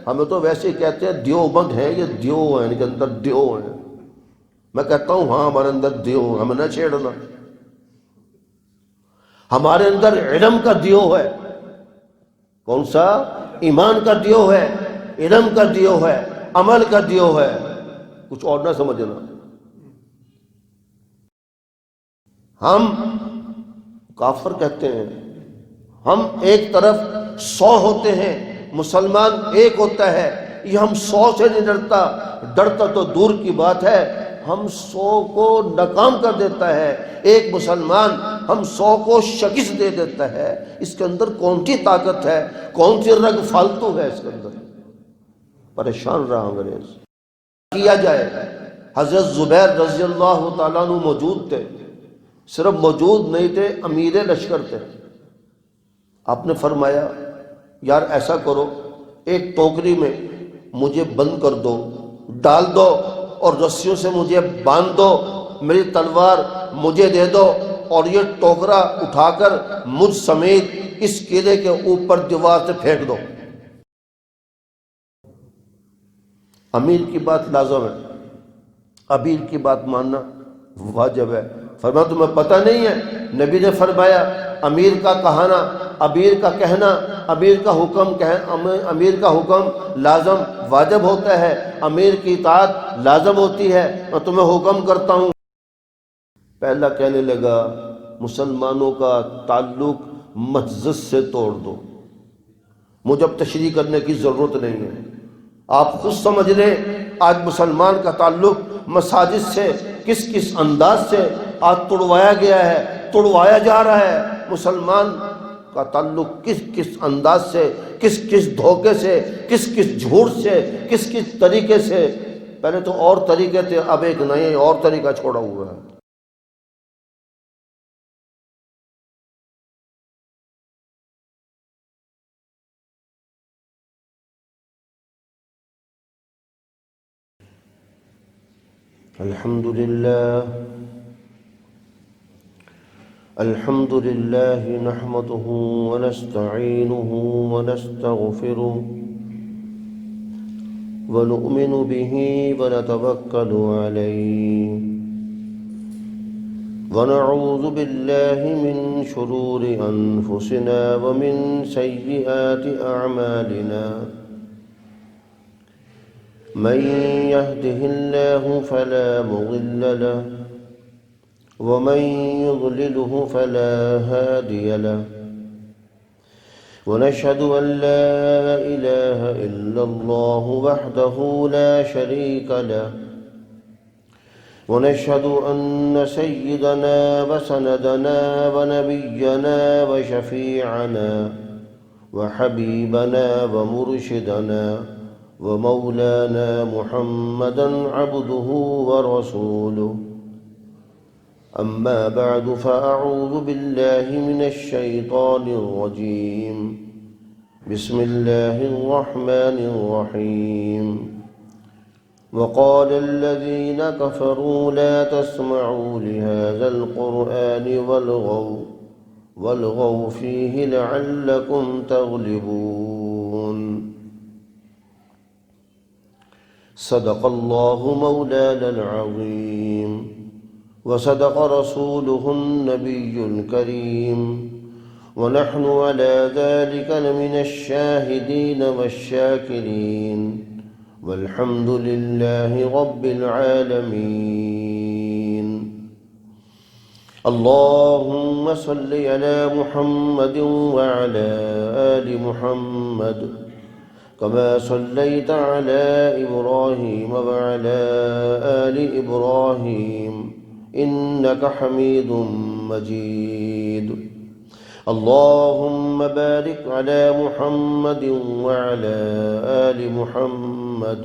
ہمیں تو ویسے ہی کہتے ہیں دیوبند ہے، یہ دیو ہے، ان کے اندر دیو ہے۔ میں کہتا ہوں ہاں ہمارے اندر دیو، ہمیں نہ چھیڑنا۔ ہمارے اندر علم کا دیو ہے۔ کون سا؟ ایمان کا دیو ہے، علم کا دیو ہے، عمل کا دیو ہے، کچھ اور نہ سمجھنا۔ ہم کافر کہتے ہیں، ہم ایک طرف 100 ہوتے ہیں، مسلمان ایک ہوتا ہے، یہ ہم 100 سے نہیں ڈرتا، ڈرتا تو دور کی بات ہے، ہم 100 کو ناکام کر دیتا ہے۔ ایک مسلمان ہم 100 کو شکست دے دیتا ہے۔ اس کے اندر کون سی طاقت ہے، کون سی رگ فالتو ہے اس کے اندر؟ پریشان رہا انگریز۔ کیا جائے، حضرت زبیر رضی اللہ تعالیٰ عنہ موجود تھے، صرف موجود نہیں تھے، امیر لشکر تھے۔ آپ نے فرمایا یار ایسا کرو، ایک ٹوکری میں مجھے بند کر دو، ڈال دو اور رسیوں سے مجھے باندھ دو، میری تلوار مجھے دے دو اور یہ ٹوکرا اٹھا کر مجھ سمیت اس قلعے کے اوپر دیوار سے پھینک دو۔ امیر کی بات لازم ہے، امیر کی بات ماننا واجب ہے۔ فرمایا تمہیں پتہ نہیں ہے، نبی نے فرمایا امیر کا کہنا، امیر کا کہنا، امیر کا حکم لازم واجب ہوتا ہے، امیر کی اطاعت لازم ہوتی ہے۔ میں تمہیں حکم کرتا ہوں۔ پہلا کہنے لگا مسلمانوں کا تعلق مسجد سے توڑ دو، مجھے اب تشریح کرنے کی ضرورت نہیں ہے، آپ خود سمجھ لیں آج مسلمان کا تعلق مساجد سے کس کس انداز سے آج توڑوایا گیا ہے، توڑوایا جا رہا ہے۔ مسلمان کا تعلق کس کس انداز سے، کس کس دھوکے سے، کس کس جھوٹ سے، کس کس طریقے سے، پہلے تو اور طریقے تھے، اب ایک نئے اور طریقہ چھوڑا ہوا ہے۔ الحمد لله نحمده ونستعينه ونستغفره ونؤمن به ونتوكل عليه ونعوذ بالله من شرور أنفسنا ومن سيئات أعمالنا من يهده الله فلا مضل له ومن يضلله فلا هادي له ونشهد أن لا إله إلا الله وحده لا شريك له ونشهد أن سيدنا وسندنا ونبينا وشفيعنا وحبيبنا ومرشدنا ومولانا محمدا عبده ورسوله أما بعد فأعوذ بالله من الشيطان الرجيم بسم الله الرحمن الرحيم وقال الذين كفروا لا تسمعوا لهذا القرآن والغوا فيه لعلكم تغلبون صدق الله مولانا العظيم وصدق رسوله النبي الكريم ونحن على ذلك لمن الشاهدين والشاكرين والحمد لله رب العالمين اللهم صل على محمد وعلى آل محمد كما صليت على إبراهيم وعلى آل إبراهيم إنك حميد مجيد اللهم بارك على محمد وعلى آل محمد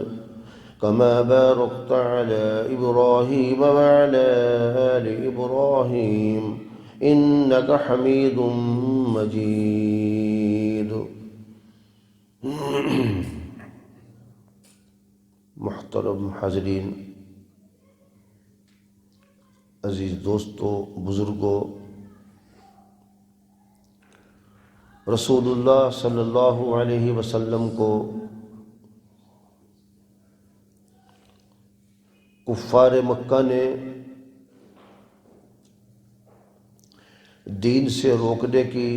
كما باركت على إبراهيم وعلى آل إبراهيم إنك حميد مجيد محترم حاضرین، عزیز دوستو، بزرگوں، رسول اللہ صلی اللہ علیہ وسلم کو کفار مکہ نے دین سے روکنے کی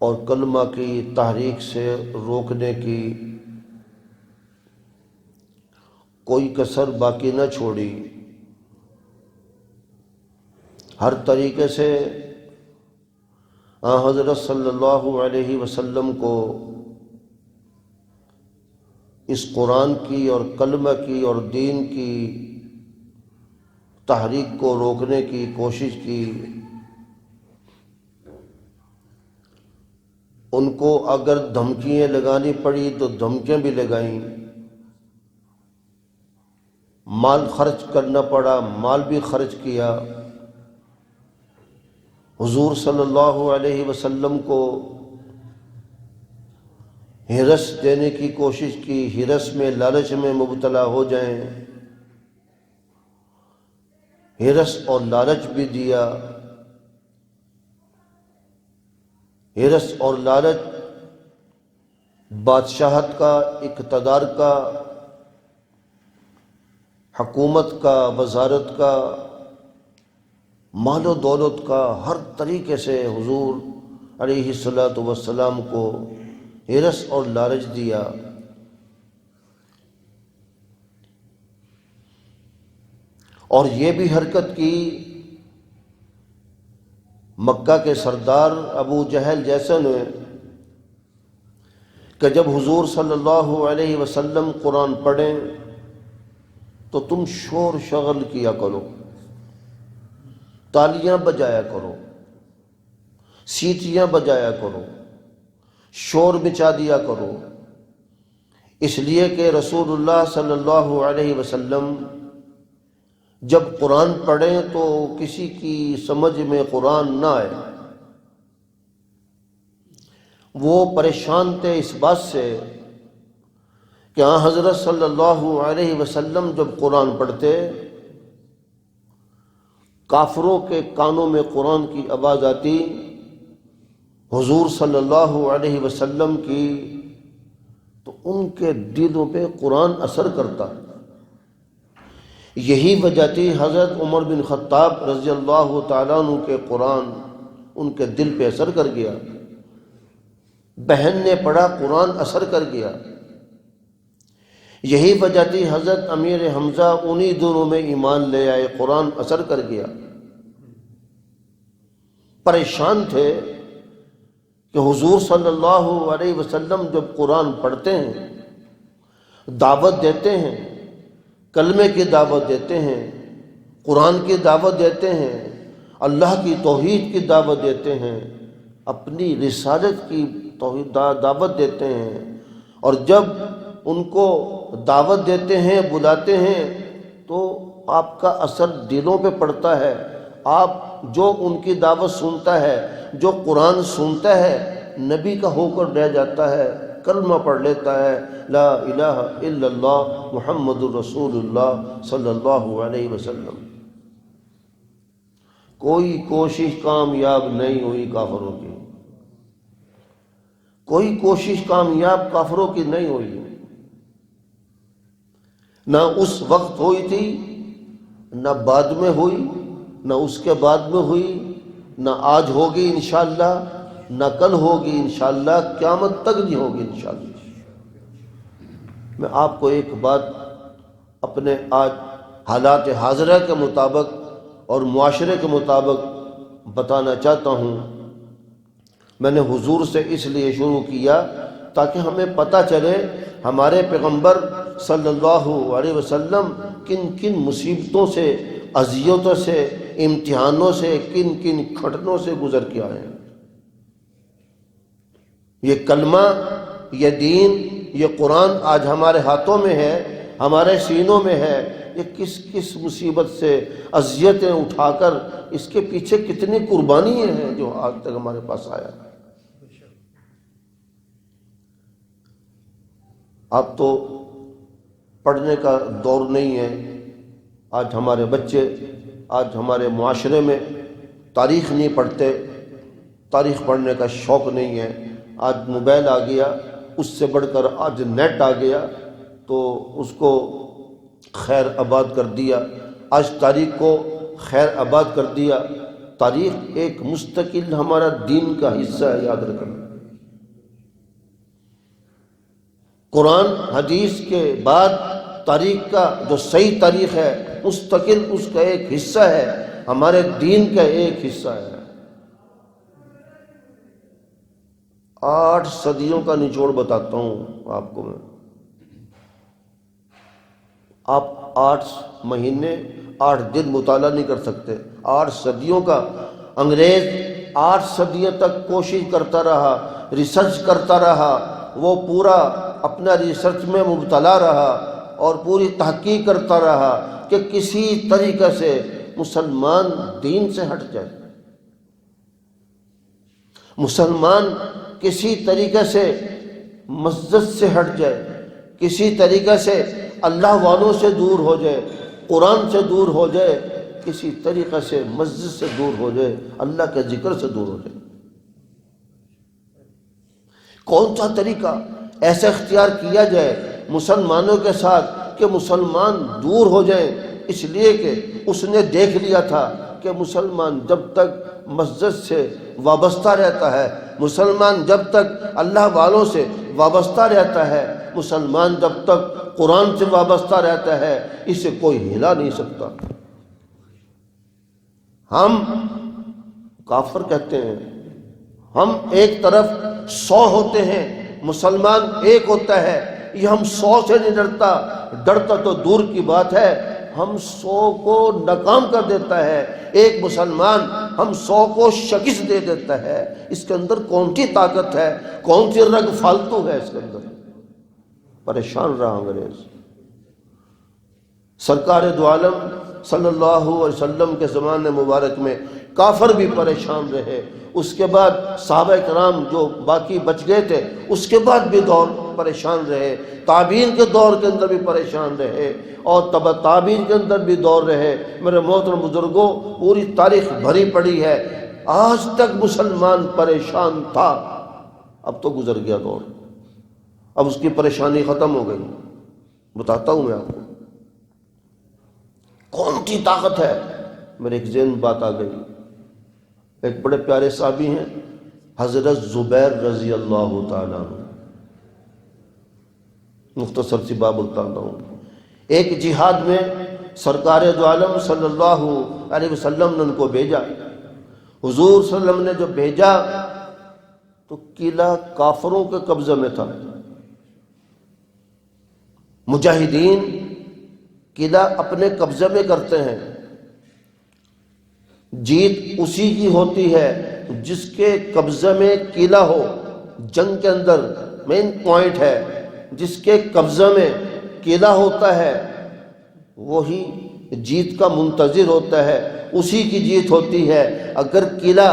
اور کلمہ کی تحریک سے روکنے کی کوئی کسر باقی نہ چھوڑی، ہر طریقے سے حضرت صلی اللہ علیہ وسلم کو اس قرآن کی اور کلمہ کی اور دین کی تحریک کو روکنے کی کوشش کی۔ ان کو اگر دھمکیاں لگانی پڑی تو دھمکیاں بھی لگائیں، مال خرچ کرنا پڑا مال بھی خرچ کیا، حضور صلی اللہ علیہ وسلم کو ہرس دینے کی کوشش کی، ہرس میں لالچ میں مبتلا ہو جائیں، ہرس اور لالچ بھی دیا۔ ہرس اور لالچ بادشاہت کا، اقتدار کا، حکومت کا، وزارت کا، مال و دولت کا، ہر طریقے سے حضور علیہ الصلاۃ والسلام کو ہرس اور لالچ دیا۔ اور یہ بھی حرکت کی مکہ کے سردار ابو جہل جیسے نے کہ جب حضور صلی اللہ علیہ وسلم قرآن پڑھیں تو تم شور شغل کیا کرو، تالیاں بجایا کرو، سیٹیاں بجایا کرو، شور مچا دیا کرو، اس لیے کہ رسول اللہ صلی اللہ علیہ وسلم جب قرآن پڑھیں تو کسی کی سمجھ میں قرآن نہ آئے۔ وہ پریشان تھے اس بات سے کہ حضرت صلی اللہ علیہ وسلم جب قرآن پڑھتے کافروں کے کانوں میں قرآن کی آواز آتی، حضور صلی اللہ علیہ وسلم کی، تو ان کے دلوں پہ قرآن اثر کرتا۔ یہی وجہ تھی حضرت عمر بن خطاب رضی اللہ تعالیٰ عنہ کے قرآن ان کے دل پہ اثر کر گیا، بہن نے پڑھا قرآن اثر کر گیا۔ یہی وجہ تھی حضرت امیر حمزہ انہی دنوں میں ایمان لے آئے، قرآن اثر کر گیا۔ پریشان تھے کہ حضور صلی اللہ علیہ وسلم جب قرآن پڑھتے ہیں، دعوت دیتے ہیں، کلمے کی دعوت دیتے ہیں، قرآن کی دعوت دیتے ہیں، اللہ کی توحید کی دعوت دیتے ہیں، اپنی رسالت کی دعوت دیتے ہیں، اور جب ان کو دعوت دیتے ہیں، بلاتے ہیں، تو آپ کا اثر دلوں پہ پڑتا ہے۔ آپ جو ان کی دعوت سنتا ہے، جو قرآن سنتا ہے، نبی کا ہو کر رہ جاتا ہے، کلمہ پڑھ لیتا ہے، لا الہ الا اللہ محمد الرسول اللہ صلی اللہ علیہ وسلم۔ کوئی کوشش کامیاب نہیں ہوئی کافروں کی، کوئی کوشش کامیاب کافروں کی نہیں ہوئی، نہ اس وقت ہوئی تھی، نہ بعد میں ہوئی، نہ اس کے بعد میں ہوئی، نہ آج ہوگی انشاءاللہ، نہ کل ہوگی انشاءاللہ، قیامت تک نہیں ہوگی انشاءاللہ۔ میں آپ کو ایک بات اپنے آج حالات حاضرہ کے مطابق اور معاشرے کے مطابق بتانا چاہتا ہوں۔ میں نے حضور سے اس لیے شروع کیا تاکہ ہمیں پتہ چلے ہمارے پیغمبر صلی اللہ علیہ وسلم کن کن مصیبتوں سے، اذیتوں سے، امتحانوں سے، کن کن کھٹنوں سے گزر کے آئے ہیں۔ یہ کلمہ، یہ دین، یہ قرآن آج ہمارے ہاتھوں میں ہے، ہمارے سینوں میں ہے، یہ کس کس مصیبت سے اذیتیں اٹھا کر اس کے پیچھے کتنی قربانیاں ہیں جو آج تک ہمارے پاس آیا۔ اب تو پڑھنے کا دور نہیں ہے، آج ہمارے بچے، آج ہمارے معاشرے میں تاریخ نہیں پڑھتے، تاریخ پڑھنے کا شوق نہیں ہے۔ آج موبائل آ گیا، اس سے بڑھ کر آج نیٹ آ گیا، تو اس کو خیر آباد کر دیا، آج تاریخ کو خیر آباد کر دیا۔ تاریخ ایک مستقل ہمارا دین کا حصہ ہے، یاد رکھنا۔ قرآن حدیث کے بعد تاریخ کا جو صحیح تاریخ ہے مستقل اس کا ایک حصہ ہے، ہمارے دین کا ایک حصہ ہے۔ 8 صدیوں کا نچوڑ بتاتا ہوں آپ کو میں۔ آپ 8 مہینے 8 دن مطالعہ نہیں کر سکتے، 8 صدیوں کا۔ انگریز 8 صدیوں تک کوشش کرتا رہا، ریسرچ کرتا رہا، وہ پورا اپنا ریسرچ میں مبتلا رہا اور پوری تحقیق کرتا رہا کہ کسی طریقے سے مسلمان دین سے ہٹ جائے، مسلمان کسی طریقے سے مسجد سے ہٹ جائے، کسی طریقے سے اللہ والوں سے دور ہو جائے، قرآن سے دور ہو جائے، کسی طریقے سے مسجد سے دور ہو جائے، اللہ کے ذکر سے دور ہو جائے۔ کون سا طریقہ ایسا اختیار کیا جائے مسلمانوں کے ساتھ کہ مسلمان دور ہو جائیں؟ اس لیے کہ اس نے دیکھ لیا تھا کہ مسلمان جب تک مسجد سے وابستہ رہتا ہے، مسلمان جب تک اللہ والوں سے وابستہ رہتا ہے، مسلمان جب تک قرآن سے وابستہ رہتا ہے، اسے کوئی ہلا نہیں سکتا۔ ہم کافر کہتے ہیں، ہم ایک طرف 100 ہوتے ہیں، مسلمان ایک ہوتا ہے، یہ ہم 100 سے نہیں ڈرتا، ڈرتا تو دور کی بات ہے، ہم 100 کو ناکام کر دیتا ہے۔ ایک مسلمان ہم 100 کو شکست دے دیتا ہے۔ اس کے اندر کون سی طاقت ہے، کون سی رگ فالتو ہے اس کے اندر؟ پریشان رہا انگریز۔ سرکار دو عالم صلی اللہ علیہ وسلم کے زمانے مبارک میں کافر بھی پریشان رہے، اس کے بعد صحابہ کرام جو باقی بچ گئے تھے اس کے بعد بھی دور پریشان رہے، تابعین کے دور کے اندر بھی پریشان رہے، اور تبع تابعین کے اندر بھی دور رہے۔ میرے محترم بزرگوں، پوری تاریخ بھری پڑی ہے، آج تک مسلمان پریشان تھا، اب تو گزر گیا دور، اب اس کی پریشانی ختم ہو گئی۔ بتاتا ہوں میں آپ کو کون سی طاقت ہے۔ میرے ایک ذہن بات آ گئی، ایک بڑے پیارے صحابی ہیں حضرت زبیر رضی اللہ تعالیٰ عنہ، مختصر سی بات بتاتا ہوں۔ ایک جہاد میں سرکار دو عالم صلی اللہ علیہ وسلم نے ان کو بھیجا، حضور صلی اللہ علیہ وسلم نے جو بھیجا تو قلعہ کافروں کے قبضے میں تھا۔ مجاہدین قلعہ اپنے قبضے میں کرتے ہیں، جیت اسی کی ہوتی ہے جس کے قبضے میں قلعہ ہو۔ جنگ کے اندر مین پوائنٹ ہے، جس کے قبضے میں قلعہ ہوتا ہے وہی جیت کا منتظر ہوتا ہے، اسی کی جیت ہوتی ہے۔ اگر قلعہ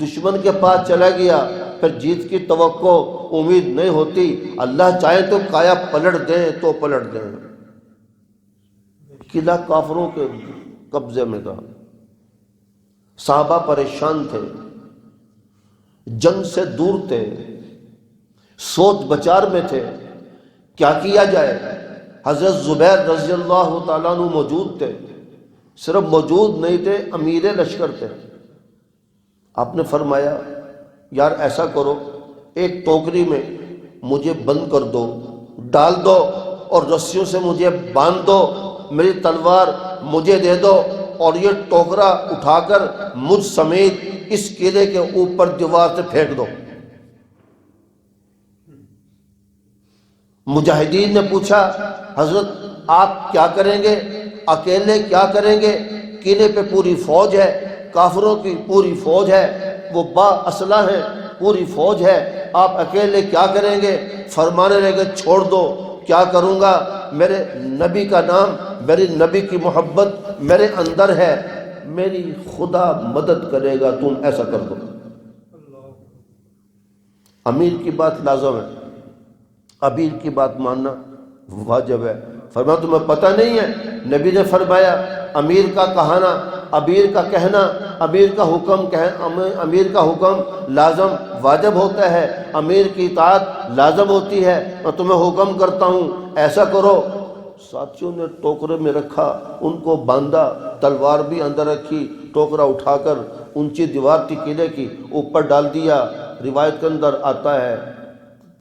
دشمن کے پاس چلا گیا پھر جیت کی توقع امید نہیں ہوتی، اللہ چاہے تو کایا پلٹ دیں تو پلٹ دیں۔ قلعہ کافروں کے قبضے میں تھا، صحابہ پریشان تھے، جنگ سے دور تھے، سوچ بچار میں تھے، کیا کیا جائے۔ حضرت زبیر رضی اللہ تعالیٰ عنہ موجود تھے، صرف موجود نہیں تھے، امیر لشکر تھے۔ آپ نے فرمایا یار ایسا کرو، ایک ٹوکری میں مجھے بند کر دو، ڈال دو اور رسیوں سے مجھے باندھ دو، میری تلوار مجھے دے دو اور یہ ٹوکرا اٹھا کر مجھ سمیت اس قلعے کے اوپر دیوار سے پھینک دو۔ مجاہدین نے پوچھا حضرت آپ کیا کریں گے، اکیلے کیا کریں گے؟ قلعے پہ پوری فوج ہے، کافروں کی پوری فوج ہے، وہ با اسلحہ ہے، پوری فوج ہے، آپ اکیلے کیا کریں گے؟ فرمانے لگے چھوڑ دو، کیا کروں گا، میرے نبی کا نام، میری نبی کی محبت میرے اندر ہے، میری خدا مدد کرے گا، تم ایسا کر دو۔ امیر کی بات لازم ہے، امیر کی بات ماننا واجب ہے۔ فرمایا تمہیں پتہ نہیں ہے، نبی نے فرمایا امیر کا کہانا امیر کا کہنا، امیر کا حکم لازم واجب ہوتا ہے، امیر کی اطاعت لازم ہوتی ہے، میں تمہیں حکم کرتا ہوں ایسا کرو۔ ساتھیوں نے ٹوکرے میں رکھا، ان کو باندھا، تلوار بھی اندر رکھی، ٹوکرا اٹھا کر اونچی دیوار تھی قلعے کی، اوپر ڈال دیا۔ روایت کے اندر آتا ہے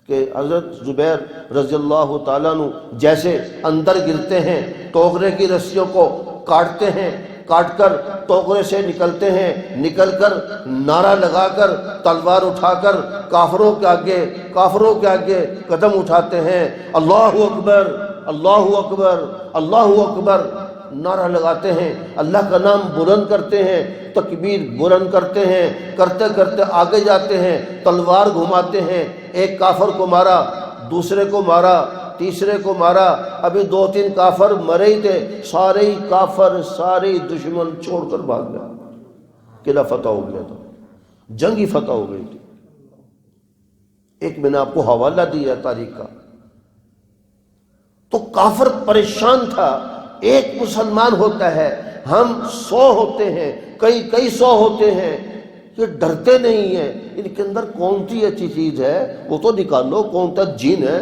کہ حضرت زبیر رضی اللہ تعالیٰ عنہ جیسے اندر گرتے ہیں، ٹوکرے کی رسیوں کو کاٹتے ہیں، کاٹ کر ٹوکرے سے نکلتے ہیں، نکل کر نعرہ لگا کر تلوار اٹھا کر کافروں کے آگے قدم اٹھاتے ہیں، اللہ اکبر اللہ اکبر اللہ اکبر نعرہ لگاتے ہیں، اللہ کا نام بلند کرتے ہیں، تکبیر بلند کرتے ہیں، کرتے کرتے آگے جاتے ہیں، تلوار گھماتے ہیں، ایک کافر کو مارا، دوسرے کو مارا، تیسرے کو مارا، ابھی 2-3 کافر مرے ہی تھے، سارے ہی کافر، سارے دشمن چھوڑ کر بھاگ گیا، قلعہ فتح ہو گیا تھا، جنگ ہی فتح ہو گئی تھی۔ ایک میں نے آپ کو حوالہ دیا ہے تاریخ کا۔ تو کافر پریشان تھا، ایک مسلمان ہوتا ہے، ہم 100 ہوتے ہیں، کئی 100 ہوتے ہیں، یہ ڈرتے نہیں ہیں، ان کے اندر کون سی اچھی چیز ہے وہ تو نکالو، کون سا جن ہے؟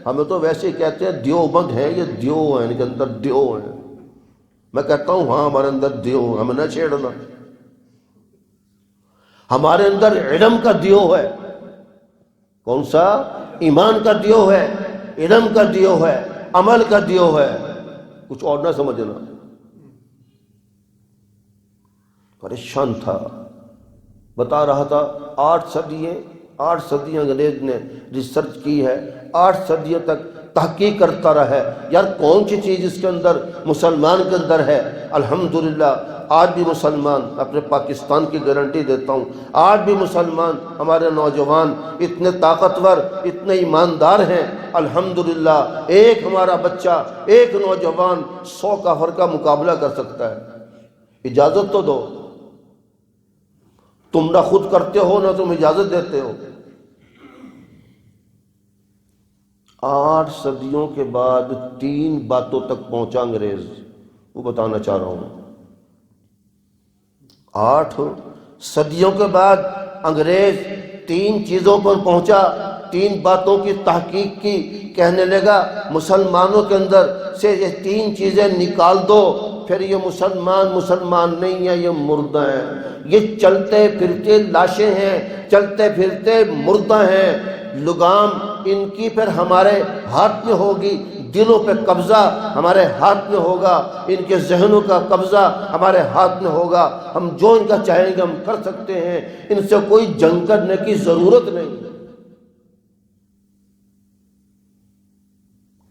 ہمیں تو ویسے ہی کہتے ہیں دیوبند ہے، یہ دیو ہیں، ان کے اندر دیو ہیں۔ میں کہتا ہوں ہاں ہمارے اندر دیو، ہمیں نہ چھیڑنا، ہمارے اندر علم کا دیو ہے۔ کون سا؟ ایمان کا دیو ہے، علم کا دیو ہے، عمل کا دیو ہے، کچھ اور نہ سمجھنا۔ پریشان تھا، بتا رہا تھا 8 صدیاں انگریز نے ریسرچ کی ہے، 8 صدیوں تک تحقیق کرتا رہا ہے، یار کون سی چیز اس کے اندر مسلمان کے اندر ہے۔ الحمدللہ آج بھی مسلمان، اپنے پاکستان کی گارنٹی دیتا ہوں، آج بھی مسلمان ہمارے نوجوان اتنے طاقتور، اتنے ایماندار ہیں، الحمدللہ۔ ایک ہمارا بچہ، ایک نوجوان 100 کافر کا مقابلہ کر سکتا ہے۔ اجازت تو دو، تم نہ خود کرتے ہو نہ تم اجازت دیتے ہو۔ 8 صدیوں کے بعد 3 باتوں تک پہنچا انگریز، وہ بتانا چاہ رہا ہوں۔ 8 صدیوں کے بعد انگریز 3 چیزوں پر پہنچا، 3 باتوں کی تحقیق کی، کہنے لگا مسلمانوں کے اندر سے یہ 3 چیزیں نکال دو، پھر یہ مسلمان نہیں ہے، یہ مردہ ہیں، یہ چلتے پھرتے لاشیں ہیں، چلتے پھرتے مردہ ہیں۔ لگام ان کی پھر ہمارے ہاتھ میں ہوگی، دلوں پہ قبضہ ہمارے ہاتھ میں ہوگا، ان کے ذہنوں کا قبضہ ہمارے ہاتھ میں ہوگا، ہم جو ان کا چاہیں گے ہم کر سکتے ہیں، ان سے کوئی جنگ کرنے کی ضرورت نہیں۔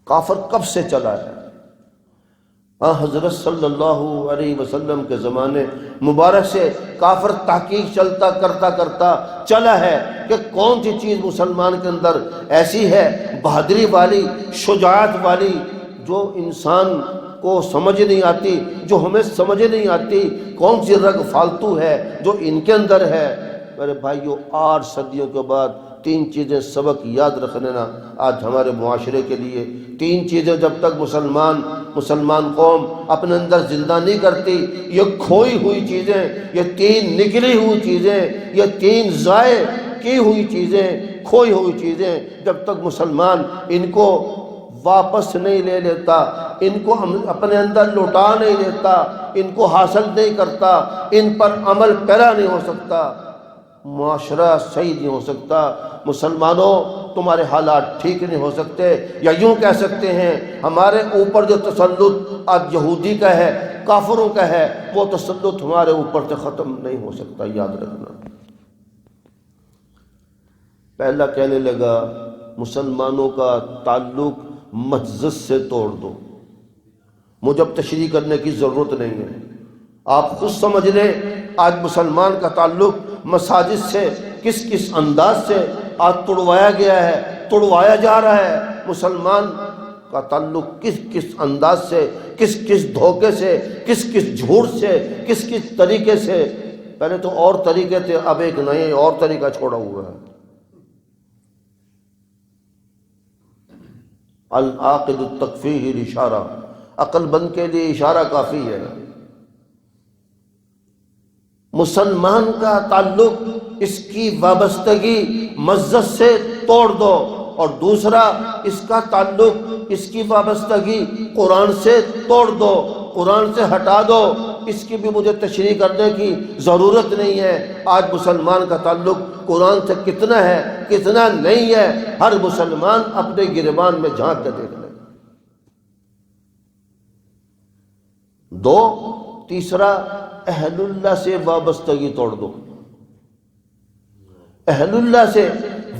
کافر کب سے چلا ہے؟ حضرت صلی اللہ علیہ وسلم کے زمانے مبارک سے کافر تحقیق کرتا چلا ہے کہ کون سی چیز مسلمان کے اندر ایسی ہے بہادری والی، شجاعت والی، جو انسان کو سمجھ نہیں آتی، جو ہمیں سمجھ نہیں آتی، کون سی رگ فالتو ہے جو ان کے اندر ہے۔ میرے بھائیو 8 صدیوں کے بعد 3 چیزیں سبق یاد رکھ لینا آج ہمارے معاشرے کے لیے۔ 3 چیزیں جب تک مسلمان قوم اپنے اندر زندہ نہیں کرتی، یہ کھوئی ہوئی چیزیں، یہ 3 نکلی ہوئی چیزیں، یہ 3 ضائع کی ہوئی چیزیں، کھوئی ہوئی چیزیں، جب تک مسلمان ان کو واپس نہیں لے لیتا، ان کو اپنے اندر لوٹا نہیں لیتا، ان کو حاصل نہیں کرتا، ان پر عمل پیرا نہیں ہو سکتا، معاشرہ صحیح نہیں ہو سکتا۔ مسلمانوں تمہارے حالات ٹھیک نہیں ہو سکتے، یا یوں کہہ سکتے ہیں ہمارے اوپر جو تسلط آج یہودی کا ہے، کافروں کا ہے، وہ تسلط ہمارے اوپر سے ختم نہیں ہو سکتا، یاد رکھنا۔ پہلا کہنے لگا مسلمانوں کا تعلق مسجد سے توڑ دو، مجھے اب تشریح کرنے کی ضرورت نہیں ہے، آپ خود سمجھ لیں آج مسلمان کا تعلق مساجد سے کس کس انداز سے آج توڑوایا گیا ہے، توڑوایا جا رہا ہے۔ مسلمان کا تعلق کس کس انداز سے، کس کس دھوکے سے، کس کس جھوٹ سے، کس کس طریقے سے، پہلے تو اور طریقے تھے، اب ایک نئے اور طریقہ چھوڑا ہوا ہے۔ العاقل التکفیہ الاشارہ، عقل مند کے لیے اشارہ کافی ہے۔ مسلمان کا تعلق، اس کی وابستگی مسجد سے توڑ دو، اور دوسرا اس کا تعلق، اس کی وابستگی قرآن سے توڑ دو، قرآن سے ہٹا دو، اس کی بھی مجھے تشریح کرنے کی ضرورت نہیں ہے۔ آج مسلمان کا تعلق قرآن سے کتنا ہے کتنا نہیں ہے، ہر مسلمان اپنے گریبان میں جھانک کے دیکھ لے۔ دو، تیسرا، اہل اللہ سے وابستگی توڑ دو، اہل اللہ سے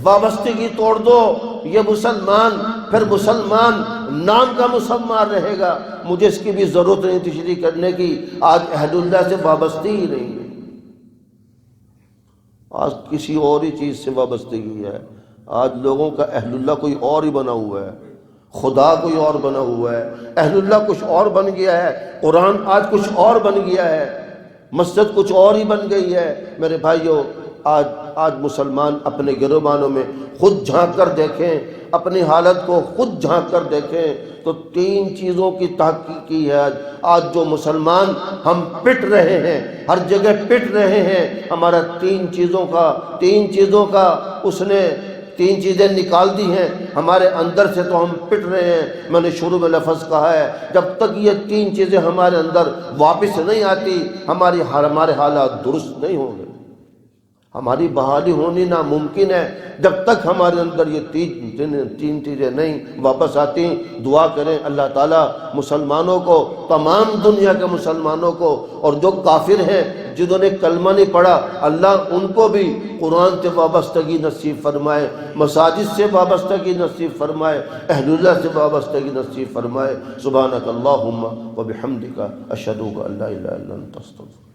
وابستگی توڑ دو۔ یہ مسلمان پھر مسلمان نام کا مسلمان رہے گا، مجھے اس کی بھی ضرورت نہیں تشریح کرنے کی۔ آج اہل اللہ سے وابستگی ہی نہیں ہے، آج کسی اور ہی چیز سے وابستگی ہے۔ آج لوگوں کا اہل اللہ کوئی اور ہی بنا ہوا ہے، خدا کوئی اور بنا ہوا ہے، اہل اللہ کچھ اور بن گیا ہے، قرآن آج کچھ اور بن گیا ہے، مسجد کچھ اور ہی بن گئی ہے۔ میرے بھائیوں، آج مسلمان اپنے گروبانوں میں خود جھانک کر دیکھیں، اپنی حالت کو خود جھانک کر دیکھیں تو تین چیزوں کی تحقیق کی ہے۔ آج جو مسلمان ہم پٹ رہے ہیں، ہر جگہ پٹ رہے ہیں، ہمارا تین چیزوں کا اس نے تین چیزیں نکال دی ہیں ہمارے اندر سے، تو ہم پٹ رہے ہیں۔ میں نے شروع میں لفظ کہا ہے، جب تک یہ تین چیزیں ہمارے اندر واپس نہیں آتی، ہمارے حالات درست نہیں ہوں گے، ہماری بحالی ہونی ناممکن ہے۔ جب تک ہمارے اندر یہ تین چیزیں نہیں واپس آتی، دعا کریں اللہ تعالیٰ مسلمانوں کو، تمام دنیا کے مسلمانوں کو، اور جو کافر ہیں جنہوں نے کلمہ نہیں پڑھا، اللہ ان کو بھی قرآن سے وابستگی نصیب فرمائے، مساجد سے وابستگی نصیب فرمائے، اہل اللہ سے وابستگی نصیب فرمائے۔ سبحانک اللہم و بحمدک، اشہد ان لا الہ الا انت، استغفرک۔